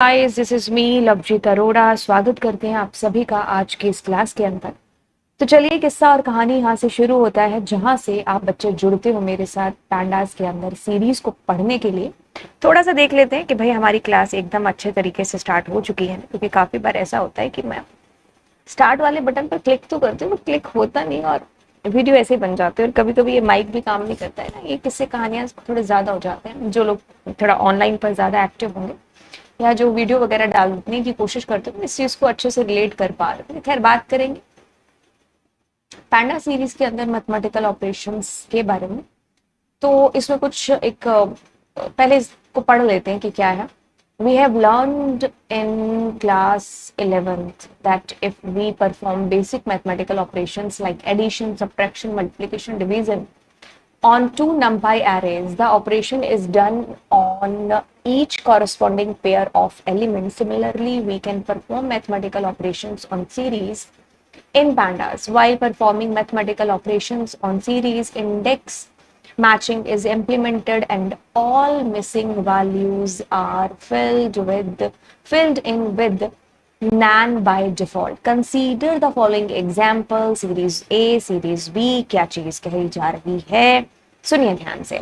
Guys, this is me Lovejeet Arora. स्वागत करते हैं आप सभी का आज की इस क्लास के अंदर। तो चलिए, किस्सा और कहानी यहाँ से शुरू होता है जहाँ से आप बच्चे जुड़ते हो मेरे साथ पैंडास के अंदर सीरीज को पढ़ने के लिए। थोड़ा सा देख लेते हैं कि भाई हमारी क्लास एकदम अच्छे तरीके से स्टार्ट हो चुकी है, क्योंकि काफी बार ऐसा होता है कि मैं स्टार्ट वाले बटन पर क्लिक तो करती हूँ, क्लिक होता नहीं और वीडियो ऐसे ही बन जाते हैं। और कभी कभी ये माइक भी काम नहीं करता है ना, ये किस्से कहानियां थोड़े ज्यादा हो जाते हैं। जो लोग थोड़ा ऑनलाइन पर ज्यादा एक्टिव होंगे या जो वीडियो वगैरह डालने की कोशिश करते हैं, इस चीज को अच्छे से रिलेट कर पा रहे हैं। खैर, बात करेंगे पैंडा सीरीज के अंदर मैथमेटिकल ऑपरेशंस के बारे में। तो इसमें कुछ एक पहले इसको पढ़ लेते हैं कि क्या है। We have learned in class 11th that if we perform basic mathematical operations like addition, subtraction, multiplication, division on two numpy arrays, the operation is done on each corresponding pair of elements. Similarly, we can perform mathematical operations on series in pandas. While performing mathematical operations on series, index matching is implemented and all missing values are filled in with nan by default. Consider the following example. series A, series B क्या चीज कही जा रही है, सुनिए ध्यान से।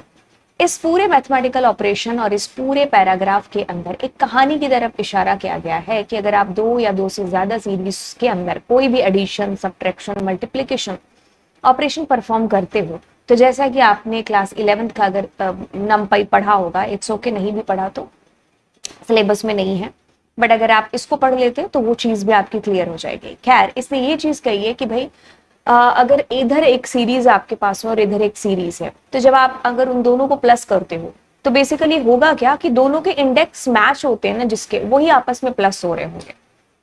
इस पूरे मैथमेटिकल ऑपरेशन और इस पूरे पैराग्राफ के अंदर एक कहानी की तरफ इशारा किया गया है कि अगर आप दो या दो से ज्यादा सीरीज के अंदर कोई भी addition, subtraction, multiplication operation perform करते हो, तो जैसा कि आपने क्लास 11th का अगर नमपाई पढ़ा होगा, इट्स ओके नहीं भी पढ़ा तो सिलेबस में नहीं है, बट अगर आप इसको पढ़ लेते हैं तो वो चीज भी आपकी क्लियर हो जाएगी। खैर, इसने ये चीज कही है कि भाई अगर इधर एक सीरीज आपके पास है और इधर एक सीरीज है, तो जब आप अगर उन दोनों को प्लस करते हो तो बेसिकली होगा क्या कि दोनों के इंडेक्स मैच होते हैं ना, जिसके वही आपस में प्लस हो रहे होंगे।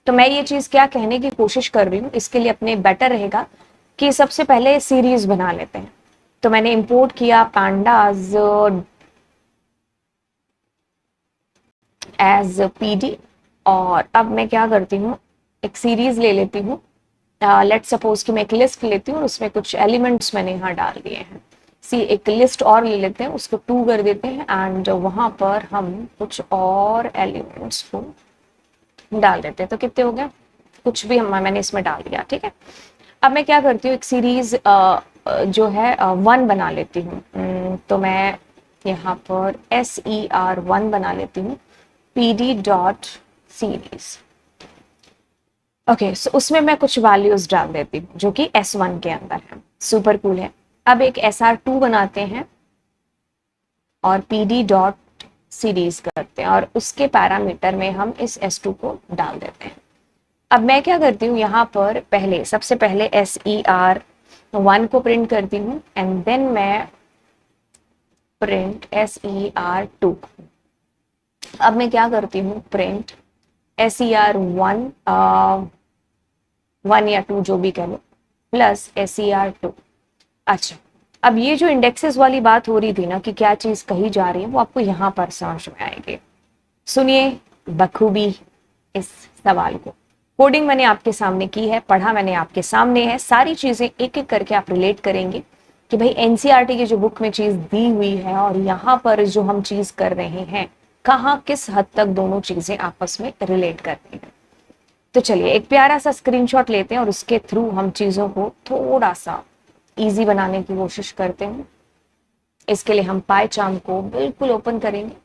तो मैं ये चीज क्या कहने की कोशिश कर रही हूँ, इसके लिए अपने बेटर रहेगा कि सबसे पहले सीरीज बना लेते हैं। तो मैंने इंपोर्ट किया pandas एज पीडी, और अब मैं क्या करती हूँ, एक सीरीज ले लेती हूँ। लेट सपोज कि मैं एक लिस्ट लेती हूँ और उसमें कुछ एलिमेंट्स मैंने यहाँ डाल दिए हैं। एक लिस्ट और ले लेते हैं, उसको 2 कर देते हैं एंड वहां पर हम कुछ और एलिमेंट्स को डाल देते हैं। तो कितने हो गए, कुछ भी मैंने इसमें डाल दिया, ठीक है। अब मैं क्या करती हूँ, एक सीरीज जो है 1 बना लेती हूँ। तो मैं यहाँ पर SER1 बना लेती हूँ, PD डॉट सीरीज। ओके, सो उसमें मैं कुछ वैल्यूज डाल देती हूँ जो कि S1 के अंदर है। सुपर कूल है। अब एक SR2 बनाते हैं और PD डॉट सीरीज करते हैं और उसके पैरामीटर में हम इस S2 को डाल देते हैं। अब मैं क्या करती हूँ, यहाँ पर सबसे पहले SER1 को प्रिंट करती हूँ एंड देन मैं प्रिंट SER2। अब मैं क्या करती हूँ, प्रिंट SER1 1 या 2 जो भी कह लो, प्लस SER2। अच्छा, अब ये जो इंडेक्सेस वाली बात हो रही थी ना कि क्या चीज कही जा रही है, वो आपको यहाँ पर समझ में आएगी। सुनिए बखूबी इस सवाल को। कोडिंग मैंने आपके सामने की है, पढ़ा मैंने आपके सामने है, सारी चीजें एक एक करके आप रिलेट करेंगे कि भाई एनसीईआरटी की जो बुक में चीज दी हुई है और यहाँ पर जो हम चीज कर रहे हैं, कहाँ किस हद तक दोनों चीजें आपस में रिलेट करती हैं। तो चलिए एक प्यारा सा स्क्रीनशॉट लेते हैं और उसके थ्रू हम चीजों को थोड़ा सा इजी बनाने की कोशिश करते हैं। इसके लिए हम पाइचार्म को बिल्कुल ओपन करेंगे।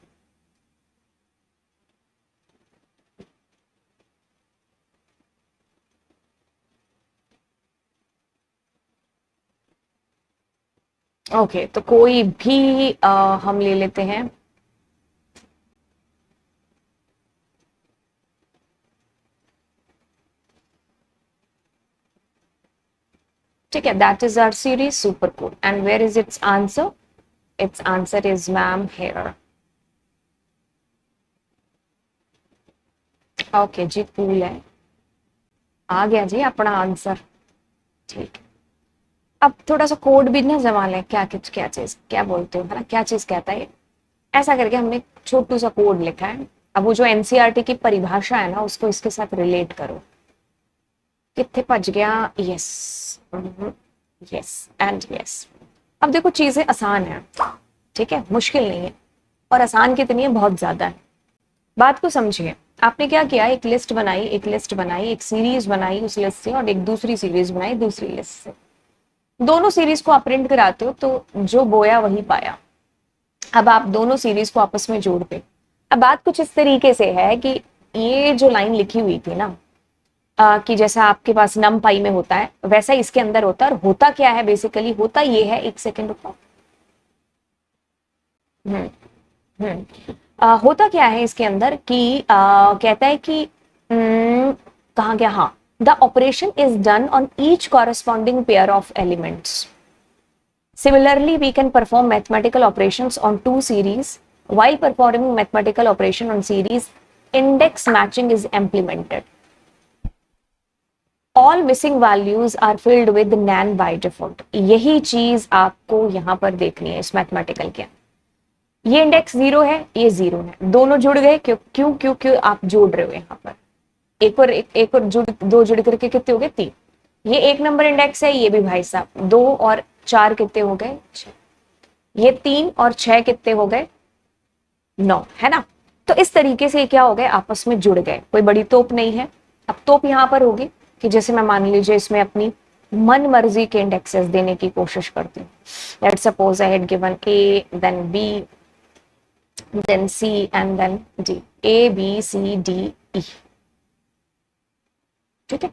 ओके, तो कोई भी हम ले लेते हैं। ठीक है, that is our series, super cool. And where is its answer? Its answer is ma'am here. Okay जी, कूल है, आ गया जी अपना आंसर। ठीक है, अब थोड़ा सा कोड भी ना जमा लें। क्या चीज क्या बोलते हो, है ना, क्या चीज कहता है ये? ऐसा करके हमने एक छोटू सा कोड लिखा है। अब वो जो एनसीईआरटी की परिभाषा है ना, उसको इसके साथ रिलेट करो। कितने भज गया, यस यस एंड यस। अब देखो चीजें आसान है, ठीक है, मुश्किल नहीं है। और आसान कितनी है, बहुत ज्यादा है। बात को समझिए, आपने क्या किया, एक लिस्ट बनाई, एक सीरीज बनाई उस लिस्ट से, और एक दूसरी सीरीज बनाई दूसरी लिस्ट से। दोनों सीरीज को आप प्रिंट कराते हो तो जो बोया वही पाया। अब आप दोनों सीरीज को आपस में जोड़ते। अब बात कुछ इस तरीके से है कि ये जो लाइन लिखी हुई थी ना, कि जैसा आपके पास नम पाई में होता है वैसा इसके अंदर होता है। और होता क्या है बेसिकली, होता ये है, एक सेकेंड रुको। हम्म होता क्या है इसके अंदर कि कहता है कि कहाँ गया, हाँ, the operation is done on each corresponding pair of elements. Similarly, we can perform mathematical operations on two series. While performing mathematical operation on series, index matching is implemented. All missing values are filled with nan by default. यही चीज आपको यहां पर देखनी है इस mathematical के। ये इंडेक्स 0 है, ये 0 है, दोनों जुड़ गए। क्यों आप जोड़ रहे हो यहाँ पर, एक और जुड़, दो जुड़ करके कितने हो गए, 3। ये 1 नंबर इंडेक्स है, ये भी भाई साहब 2 और 4 कितने हो गए, 6। ये 3 और 6 कितने हो गए, 9, है ना। तो इस तरीके से क्या हो गए, आपस में जुड़ गए, कोई बड़ी तोप नहीं है। अब तोप यहां पर होगी कि जैसे मैं मान लीजिए इसमें अपनी मन मर्जी के इंडेक्सेस देने की कोशिश करती हूँ। Let's suppose I had given A, then B, then C and then D, A B C D E, ठीक है,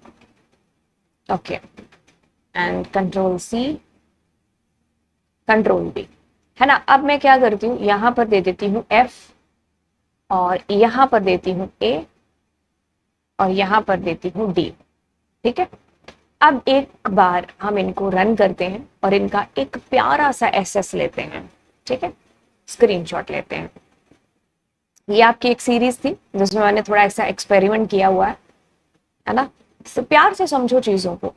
okay, and control C, control B, है ना। अब मैं क्या करती हूँ, यहां पर दे देती हूँ एफ, और यहां पर देती हूँ ए, और यहां पर देती हूँ डी, ठीक है। अब एक बार हम इनको रन करते हैं और इनका एक प्यारा सा एसएस लेते हैं, ठीक है, स्क्रीनशॉट लेते हैं। ये आपकी एक सीरीज थी जिसमें मैंने थोड़ा ऐसा एक्सपेरिमेंट किया हुआ है ना। तो प्यार से समझो चीजों को,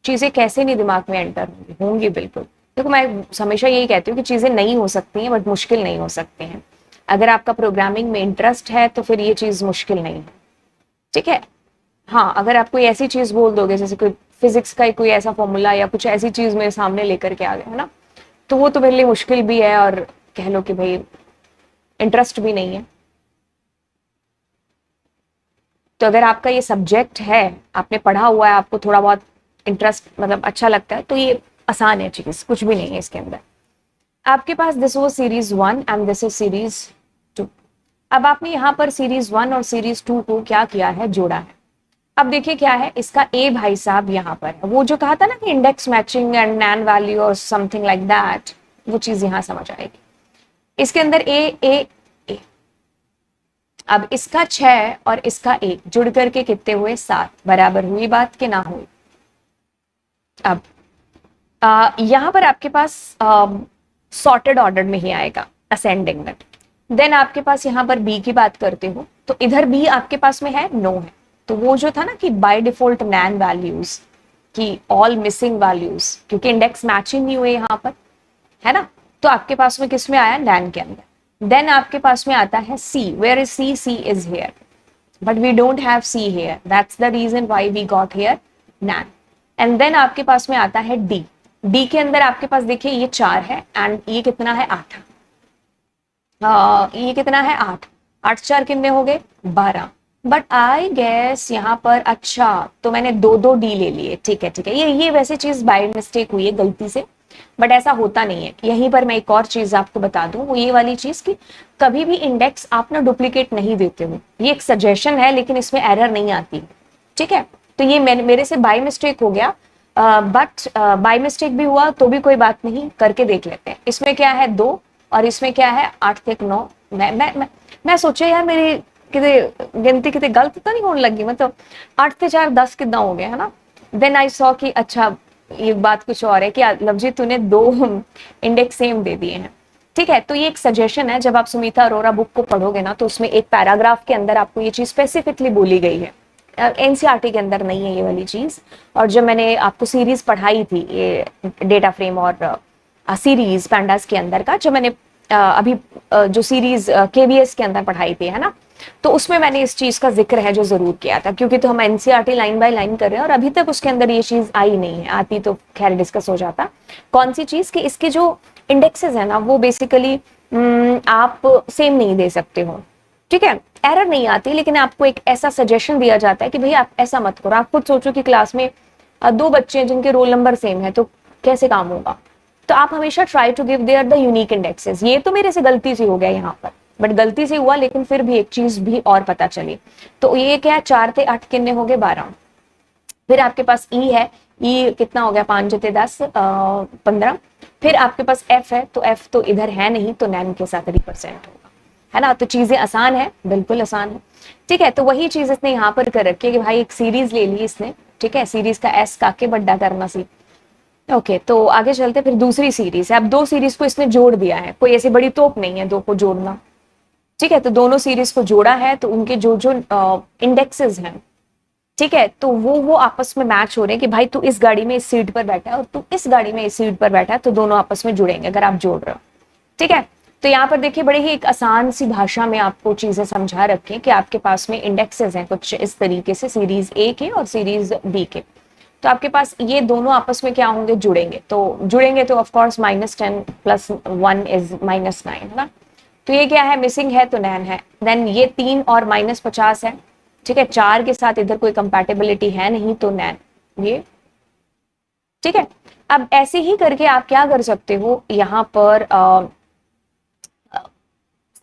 चीजें कैसे नहीं दिमाग में एंटर होंगी बिल्कुल। देखो मैं हमेशा यही कहती हूँ कि चीजें नहीं हो सकती हैं बट मुश्किल नहीं हो सकती हैं। अगर आपका प्रोग्रामिंग में इंटरेस्ट है तो फिर ये चीज मुश्किल नहीं है, ठीक है। हाँ, अगर आप कोई ऐसी चीज बोल दोगे जैसे कोई फिजिक्स का कोई ऐसा फॉर्मूला या कुछ ऐसी चीज मेरे सामने लेकर के आ गया, है ना, तो वो तो मेरे लिए मुश्किल भी है और कह लो कि भाई इंटरेस्ट भी नहीं है। तो अगर आपका ये सब्जेक्ट है, आपने पढ़ा हुआ है, आपको थोड़ा बहुत इंटरेस्ट मतलब अच्छा लगता है, तो ये आसान है चीज, कुछ भी नहीं है इसके अंदर। आपके पास दिस वो series 1 and this is series 2। अब आपने यहाँ पर सीरीज 1 और सीरीज 2 को क्या किया है, जोड़ा है। अब देखिए क्या है इसका ए भाई साहब यहाँ पर है, वो जो कहा था ना कि index matching and nan value और समथिंग लाइक दैट, वो चीज यहाँ समझ आएगी। इसके अंदर ए ए ए, अब इसका 6 और इसका 1 जुड़ करके कितने हुए, 7। बराबर हुई बात कि ना हुई। अब यहां पर आपके पास सॉर्टेड ऑर्डर में ही आएगा, असेंडिंग में। देन आपके पास यहां पर बी की बात करते हो तो इधर बी आपके पास में है, नो है। तो वो जो था ना कि बाय डिफॉल्ट नैन वैल्यूज की ऑल मिसिंग वैल्यूज, क्योंकि इंडेक्स मैचिंग नहीं हुए यहां पर, है ना, तो आपके पास में किस में आया, नैन के अंदर। देन आपके पास में आता है C, where is C, C is here, but we don't have C here, that's the reason why we got here NaN. And then आपके पास में आता है डी। डी के अंदर आपके पास देखिए ये 4 है एंड ये कितना है, 8। ये कितना है, 8, 8 4 कितने हो गए, 12। बट आई गेस यहाँ पर, अच्छा तो मैंने 2 डी ले लिए, ठीक है ठीक है, ये वैसे चीज बाय मिस्टेक हुई है, गलती से, बट ऐसा होता नहीं है। यहीं पर मैं एक और चीज आपको बता दूं, वो ये वाली चीज कि कभी भी इंडेक्स आप ना डुप्लीकेट नहीं देते हो। ये एक सजेशन है लेकिन इसमें एरर नहीं आती, ठीक है। तो ये मेरे से बाय मिस्टेक हो गया, बट बाय मिस्टेक भी हुआ तो भी कोई बात नहीं, करके देख लेते हैं। इसमें क्या है, 2, और इसमें क्या है, 8 तक 9। मैं सोचे यार मेरी कितने गिनती कितने गलत तो नहीं होने लगी, मतलब 8 से 4 10 कितना हो गया, है ना। देन आई सॉ कि अच्छा ये बात कुछ और है कि लवजी तूने 2 इंडेक्स सेम दे दिए हैं, ठीक है। तो ये एक सजेशन है, जब आप सुमिता अरोरा बुक को पढ़ोगे ना तो उसमें एक पैराग्राफ के अंदर आपको ये चीज स्पेसिफिकली बोली गई है, एनसीईआरटी के अंदर नहीं है ये वाली चीज। और जब मैंने आपको सीरीज पढ़ाई थी ये डेटा फ्रेम और सीरीज पैंडास के अंदर का, जो मैंने अभी जो सीरीज केवीएस के अंदर पढ़ाई थी, है ना, तो उसमें मैंने इस चीज का जिक्र है जो जरूर किया था, क्योंकि तो हम एनसीईआरटी लाइन बाय लाइन कर रहे हैं और अभी तक उसके अंदर ये चीज आई नहीं है, आती तो खैर डिस्कस हो जाता। कौन सी चीज कि इसके जो इंडेक्सेस है ना वो बेसिकली आप सेम नहीं दे सकते हो, ठीक है, एरर नहीं आती, लेकिन आपको एक ऐसा सजेशन दिया जाता है कि भाई आप ऐसा मत करो। आप खुद सोचो कि क्लास में दो बच्चे हैं जिनके रोल नंबर सेम है, तो कैसे काम होगा? तो आप हमेशा try to give there the unique indexes. ये तो मेरे से गलती से हो गया यहाँ पर, बट गलती से हुआ, लेकिन फिर भी एक चीज भी और पता चली। तो ये क्या, 4 थे 8 कितने हो गए 12। फिर आपके पास ई है, ई कितना हो गया, 5 जते 10 15। फिर आपके पास एफ है, तो एफ तो इधर है नहीं, तो नैन के साथ रिप्रेजेंट होगा, है ना। तो चीजें आसान है, बिल्कुल आसान है। ठीक है, तो वही चीज इसने यहाँ पर कर रखी है कि भाई एक सीरीज ले ली इसने, ठीक है, सीरीज का एस का के बड्डा करना सी। ओके, तो आगे चलते, फिर दूसरी सीरीज है। अब दो सीरीज को इसने जोड़ दिया है, कोई ऐसी बड़ी तोप नहीं है दो को जोड़ना। ठीक है, तो दोनों सीरीज को जोड़ा है, तो उनके जो जो इंडेक्सेस हैं, ठीक है, तो वो आपस में मैच हो रहे हैं कि भाई तू इस गाड़ी में इस सीट पर बैठा है और तू इस गाड़ी में इस सीट पर बैठा है, तो दोनों आपस में जुड़ेंगे अगर आप जोड़ रहे हो। ठीक है, तो यहाँ पर देखिए बड़े ही एक आसान सी भाषा में आपको चीजें समझा रखें कि आपके पास में इंडेक्सेस हैं कुछ इस तरीके से, सीरीज ए के और सीरीज बी के। तो आपके पास ये दोनों आपस में क्या होंगे, जुड़ेंगे। तो जुड़ेंगे तो ऑफकोर्स -10 + 1 इज -9, है ना। तो ये क्या है, मिसिंग है तो नैन है। देन ये 3 और -50 है, ठीक है, 4 के साथ इधर कोई कंपैटिबिलिटी है नहीं, तो नैन ये। ठीक है, अब ऐसे ही करके आप क्या कर सकते हो, यहाँ पर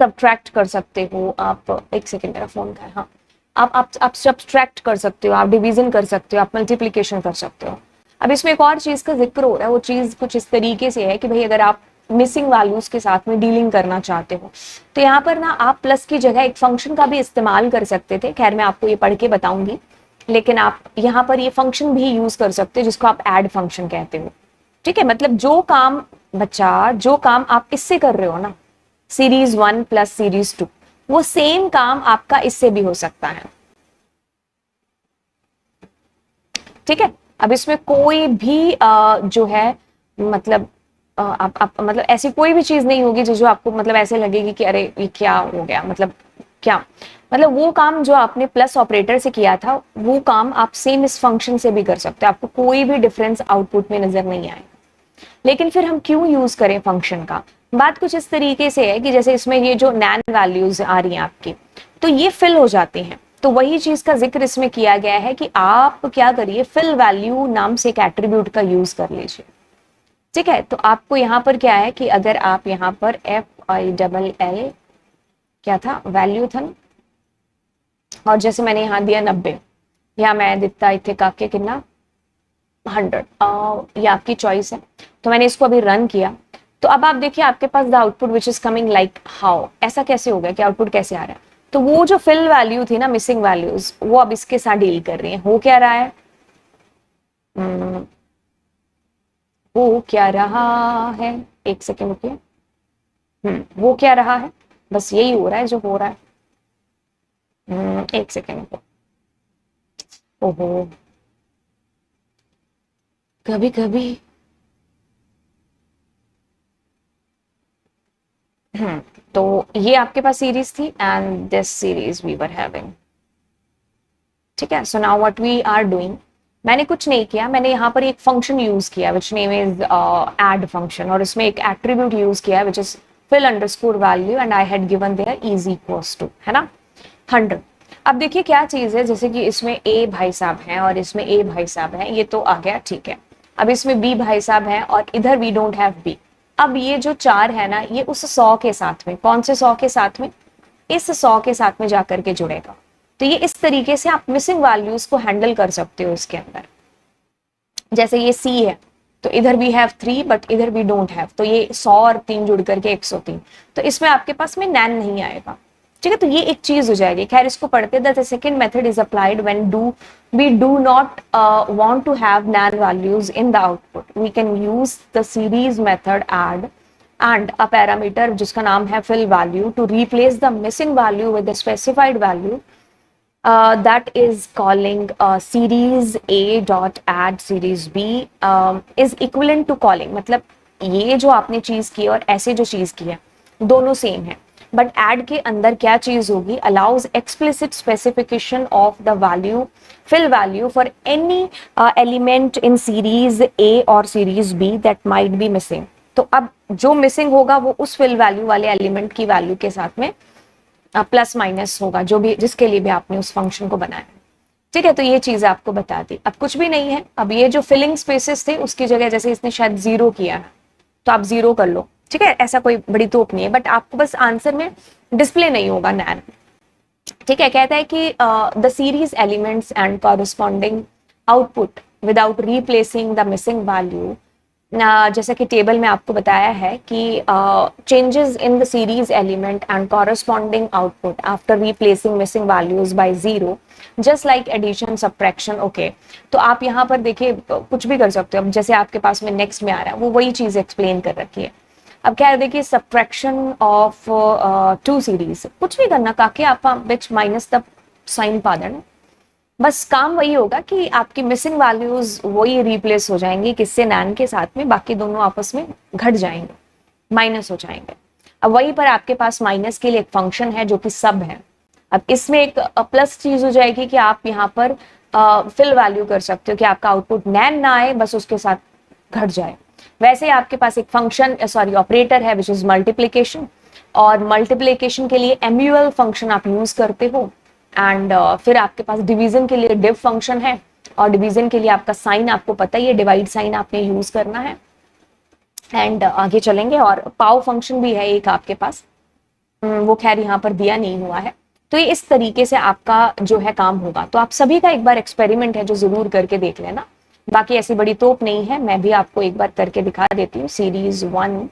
सब्ट्रैक्ट कर सकते हो आप। एक सेकेंड, मेरा फोन का है, हाँ। आप सब्ट्रैक्ट कर सकते हो, आप डिवीजन कर सकते हो, आप मल्टीप्लीकेशन कर सकते हो। अब इसमें एक और चीज का जिक्र हो रहा है, वो चीज कुछ इस तरीके से है कि भाई अगर आप मिसिंग वैल्यूज के साथ में डीलिंग करना चाहते हो, तो यहाँ पर ना आप प्लस की जगह एक फंक्शन का भी इस्तेमाल कर सकते थे। खैर मैं आपको ये पढ़ के बताऊंगी, लेकिन आप यहाँ पर ये फंक्शन भी यूज कर सकते हो जिसको आप ऐड फंक्शन कहते हो। ठीक है, मतलब जो काम बच्चा, जो काम आप इससे कर रहे हो ना, सीरीज 1 + सीरीज 2, वो सेम काम आपका इससे भी हो सकता है। ठीक है, अब इसमें कोई भी जो है मतलब आप मतलब ऐसी कोई भी चीज नहीं होगी जो आपको मतलब ऐसे लगेगी कि अरे ये क्या हो गया, मतलब क्या, मतलब वो काम जो आपने प्लस ऑपरेटर से किया था, वो काम आप सेम इस फंक्शन से भी कर सकते हो। आपको कोई भी डिफरेंस आउटपुट में नजर नहीं आएगा। लेकिन फिर हम क्यों यूज करें फंक्शन का? बात कुछ इस तरीके से है कि जैसे इसमें ये जो नैन वैल्यूज आ रही हैं आपकी, तो ये फिल हो जाती हैं। तो वही चीज का जिक्र इसमें किया गया है कि आप क्या करिए, फिल वैल्यू नाम से एक एट्रीब्यूट का यूज कर लीजिए। ठीक है, तो आपको यहाँ पर क्या है कि अगर आप यहाँ पर FILL क्या था, वैल्यू था ना, और जैसे मैंने यहाँ दिया 90, या मैं दिता इतने काके कितना 100, ये आपकी चॉइस है। तो मैंने इसको अभी रन किया, तो अब आप देखिए आपके पास the output which is coming like how. ऐसा कैसे हो गया कि आउटपुट कैसे आ रहा है? तो वो जो फिल वैल्यू थी ना, मिसिंग वैल्यूज, वो अब इसके साथ डील कर रही है। हो क्या रहा है, वो क्या रहा है, एक सेकेंड रुकिए। वो क्या रहा है, बस यही हो रहा है जो हो रहा है। एक सेकेंड, ओहो, कभी कभी तो ये आपके पास सीरीज थी and this series we were having. ठीक है, so now what we are doing, मैंने कुछ नहीं किया, मैंने यहाँ पर एक फंक्शन यूज किया which name is add function, और इसमें एक एट्रीब्यूट यूज किया which is fill underscore value and I had given there is equals to, है ना, 100। अब देखिए क्या चीज है, जैसे कि इसमें A भाई साहब हैं और इसमें A भाई साहब हैं, ये तो आ गया, ठीक है। अब इसमें B भाई साहब हैं और इधर we don't have B। अब ये जो 4 है ना, ये उस 100 के साथ में, कौन से 100 के साथ में, इस 100 के साथ में जाकर के जुड़ेगा। तो ये इस तरीके से आप मिसिंग वैल्यूज को हैंडल कर सकते हो इसके अंदर। जैसे ये C है, तो इधर वी हैव 3 बट इधर वी डोंट हैव, तो ये 100 और 3 जुड़ करके 103, तो इसमें आपके पास में नैन नहीं आएगा। ठीक है, तो ये एक चीज हो जाएगी। खैर इसको पढ़ते, the second method is applied when we do not want to have nan values in the output. We can use the series method add and a parameter जिसका नाम है fill value to replace the missing value with the specified value that is calling series A dot add series B is equivalent to calling, मतलब ये जो आपने चीज की और ऐसे जो चीज की है दोनों सेम है, बट ऐड के अंदर क्या चीज होगी, allows explicit specification of the value fill value for any element in series A और series B that might be missing। तो अब जो मिसिंग होगा वो उस fill value वाले एलिमेंट की वैल्यू के साथ में प्लस माइनस होगा, जो भी जिसके लिए भी आपने उस फंक्शन को बनाया। ठीक है, तो ये चीज आपको बता दी। अब कुछ भी नहीं है, अब ये जो फिलिंग स्पेसेस थे उसकी जगह जैसे इसने शायद 0 किया है तो आप 0 कर लो। ठीक है, ऐसा कोई बड़ी तोप नहीं है, बट आपको बस आंसर में डिस्प्ले नहीं होगा नैन। ठीक है, कहता है कि the series elements and corresponding output without replacing the missing value. जैसा कि टेबल में आपको बताया है कि changes in the series element and corresponding output after replacing missing values by 0 just like addition subtraction. Okay, तो आप यहाँ पर देखिए कुछ भी कर सकते हो। अब जैसे आपके पास में नेक्स्ट में आ रहा है वो वही चीज एक्सप्लेन कर रखी है। अब क्या है, देखिए सब्ट्रैक्शन ऑफ टू सीरीज, कुछ भी करना काके आप बिच माइनस द साइन पा देना, बस काम वही होगा कि आपकी मिसिंग वैल्यूज वही रिप्लेस हो जाएंगी किससे, नैन के साथ में, बाकी दोनों आपस में घट जाएंगे, माइनस हो जाएंगे। अब वहीं पर आपके पास माइनस के लिए एक फंक्शन है जो कि सब है। अब इसमें एक प्लस चीज हो जाएगी कि आप यहाँ पर फिल वैल्यू कर सकते हो कि आपका आउटपुट नैन ना आए, बस उसके साथ घट जाए। वैसे आपके पास एक फंक्शन सॉरी ऑपरेटर है विच इज मल्टीप्लीकेशन, और मल्टीप्लीकेशन के लिए एमयूएल फंक्शन आप यूज करते हो। एंड फिर आपके पास डिवीजन के लिए डिव फंक्शन है, और डिवीजन के लिए आपका साइन आपको पता ही है, डिवाइड साइन आपने यूज करना है। एंड आगे चलेंगे, और पाव फंक्शन भी है एक आपके पास, वो खैर यहाँ पर दिया नहीं हुआ है। तो ये इस तरीके से आपका जो है काम होगा। तो आप सभी का एक बार एक्सपेरिमेंट है जो जरूर करके देख लेना, बाकी ऐसी बड़ी तोप नहीं है, मैं भी आपको एक बार करके दिखा देती हूँ। सीरीज 1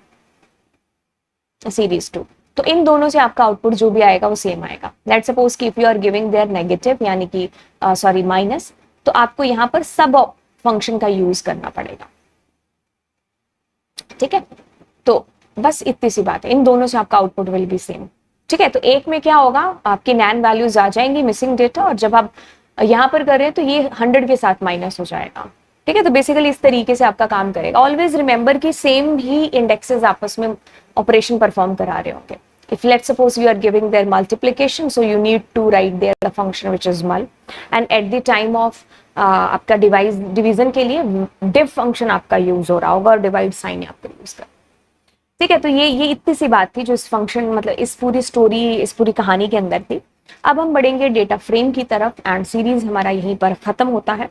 सीरीज 2, तो इन दोनों से आपका आउटपुट जो भी आएगा वो सेम आएगा। लेट्स सपोज कि if you are giving there negative यानी कि सॉरी माइनस, तो आपको यहाँ पर सब फंक्शन का यूज करना पड़ेगा। ठीक है, तो बस इतनी सी बात है, इन दोनों से आपका आउटपुट विल बी सेम। ठीक है, तो एक में क्या होगा, आपकी नैन वैल्यूज आ जाएंगी मिसिंग डेटा, और जब आप यहाँ पर कर रहे हैं तो ये 100 के साथ माइनस हो जाएगा। ठीक है, तो बेसिकली इस तरीके से आपका काम करेगा। ऑलवेज रिमेंबर कि सेम ही इंडेक्सेस आपस में ऑपरेशन परफॉर्म करा रहे होंगे। If let's suppose you are giving their multiplication, so you need to write there the function which is mul, and at the time of आपका डिवीजन के लिए div function आपका use हो रहा होगा और डिवाइड साइन आपका यूज कर। ठीक है, तो ये इतनी सी बात थी जो इस फंक्शन मतलब इस पूरी स्टोरी इस पूरी कहानी के अंदर थी। अब हम बढ़ेंगे डेटा फ्रेम की तरफ, एंड सीरीज हमारा यहीं पर खत्म होता है।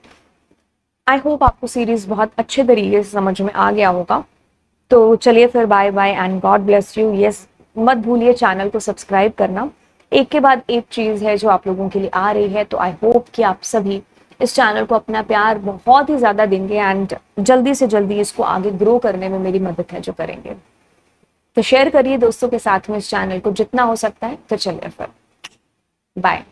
आई होप आपको सीरीज बहुत अच्छे तरीके से समझ में आ गया होगा। तो चलिए फिर bye bye and God bless you. Yes, मत भूलिए चैनल को सब्सक्राइब करना। एक के बाद एक चीज है जो आप लोगों के लिए आ रही है, तो आई होप कि आप सभी इस चैनल को अपना प्यार बहुत ही ज्यादा देंगे, एंड जल्दी से जल्दी इसको आगे ग्रो करने में मेरी मदद है जो करेंगे। तो शेयर करिए दोस्तों के साथ में इस चैनल को जितना हो सकता है। तो चलिए फिर बाय।